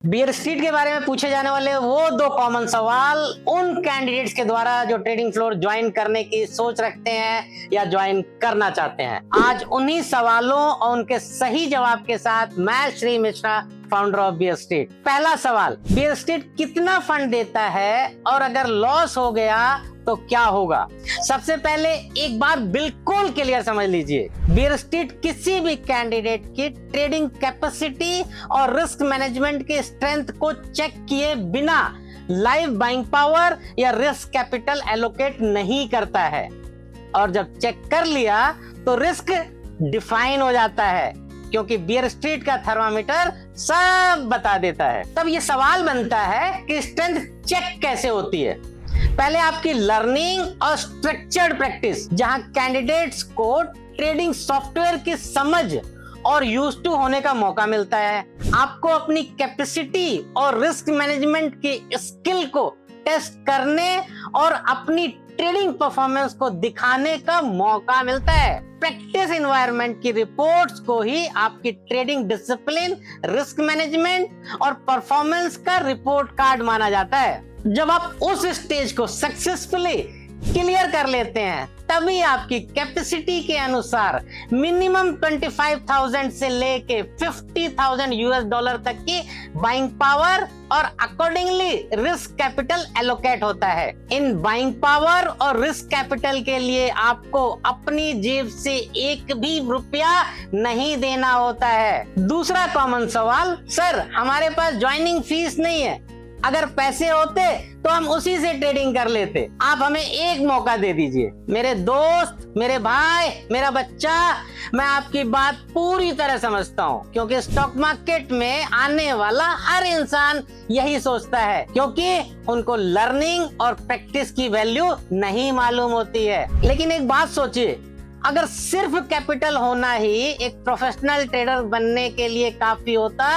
Beer street के बारे में पूछे जाने वाले वो दो कॉमन सवाल उन कैंडिडेट्स के द्वारा जो ट्रेडिंग फ्लोर ज्वाइन करने की सोच रखते हैं या ज्वाइन करना चाहते हैं। आज उन्हीं सवालों और उनके सही जवाब के साथ मैं Shri Mishra, founder of Bear Street. पहला सवाल, बियर स्ट्रीट कितना फंड देता है और अगर लॉस हो गया तो क्या होगा? सबसे पहले एक बात बिल्कुल क्लियर समझ लीजिए, बियर स्ट्रीट किसी भी कैंडिडेट की ट्रेडिंग कैपेसिटी और रिस्क मैनेजमेंट के स्ट्रेंथ को चेक किए बिना लाइव बाइंग पावर या रिस्क कैपिटल एलोकेट नहीं करता है, और जब चेक कर लिया तो रिस्क डिफाइन हो जाता है, क्योंकि बियर स्ट्रीट का थर्मामीटर सब बता देता है। तब ये सवाल बनता है कि स्ट्रेंथ चेक कैसे होती है। पहले आपकी लर्निंग और स्ट्रक्चर्ड प्रैक्टिस, जहां कैंडिडेट्स को ट्रेडिंग सॉफ्टवेयर की समझ और यूज्ड टू होने का मौका मिलता है। आपको अपनी कैपेसिटी और रिस्क मैनेजमेंट की स्किल को टेस्ट करने और अपनी ट्रेडिंग परफॉर्मेंस को दिखाने का मौका मिलता है। प्रैक्टिस एनवायरनमेंट की रिपोर्ट्स को ही आपकी ट्रेडिंग डिसिप्लिन, रिस्क मैनेजमेंट और परफॉर्मेंस का रिपोर्ट कार्ड माना जाता है। जब आप उस स्टेज को सक्सेसफुली क्लियर कर लेते हैं, तभी आपकी कैपेसिटी के अनुसार मिनिमम 25,000 से लेके 50,000 यूएस डॉलर तक की बाइंग पावर और अकॉर्डिंगली रिस्क कैपिटल एलोकेट होता है। इन बाइंग पावर और रिस्क कैपिटल के लिए आपको अपनी जेब से एक भी रुपया नहीं देना होता है। दूसरा कॉमन सवाल, सर हमारे पास ज्वाइनिंग फीस नहीं है, अगर पैसे होते तो हम उसी से ट्रेडिंग कर लेते। आप हमें एक मौका दे दीजिए। मेरे दोस्त, मेरे भाई, मेरा बच्चा, मैं आपकी बात पूरी तरह समझता हूँ, क्योंकि स्टॉक मार्केट में आने वाला हर इंसान यही सोचता है, क्योंकि उनको लर्निंग और प्रैक्टिस की वैल्यू नहीं मालूम होती है। लेकिन एक बात सोचिए, अगर सिर्फ कैपिटल होना ही एक प्रोफेशनल ट्रेडर बनने के लिए काफी होता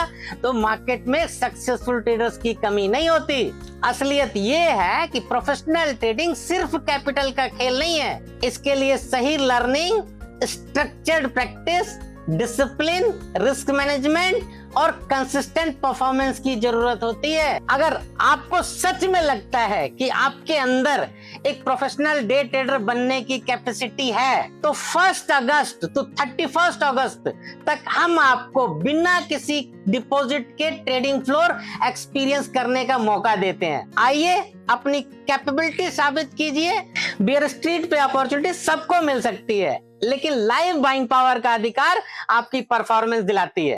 तो मार्केट में सक्सेसफुल ट्रेडर्स की कमी नहीं होती। असलियत ये है कि प्रोफेशनल ट्रेडिंग सिर्फ कैपिटल का खेल नहीं है। इसके लिए सही learning, structured practice, discipline, risk management और कंसिस्टेंट परफॉर्मेंस की जरूरत होती है। अगर आपको सच में लगता है कि आपके अंदर एक प्रोफेशनल डे ट्रेडर बनने की कैपेसिटी है, तो 1 अगस्त तो 31 अगस्त तक हम आपको बिना किसी डिपॉजिट के ट्रेडिंग फ्लोर एक्सपीरियंस करने का मौका देते हैं। आइए अपनी कैपेबिलिटी साबित कीजिए। बियर स्ट्रीट पे अपॉर्चुनिटी सबको मिल सकती है, लेकिन लाइव बाइंग पावर का अधिकार आपकी परफॉर्मेंस दिलाती है।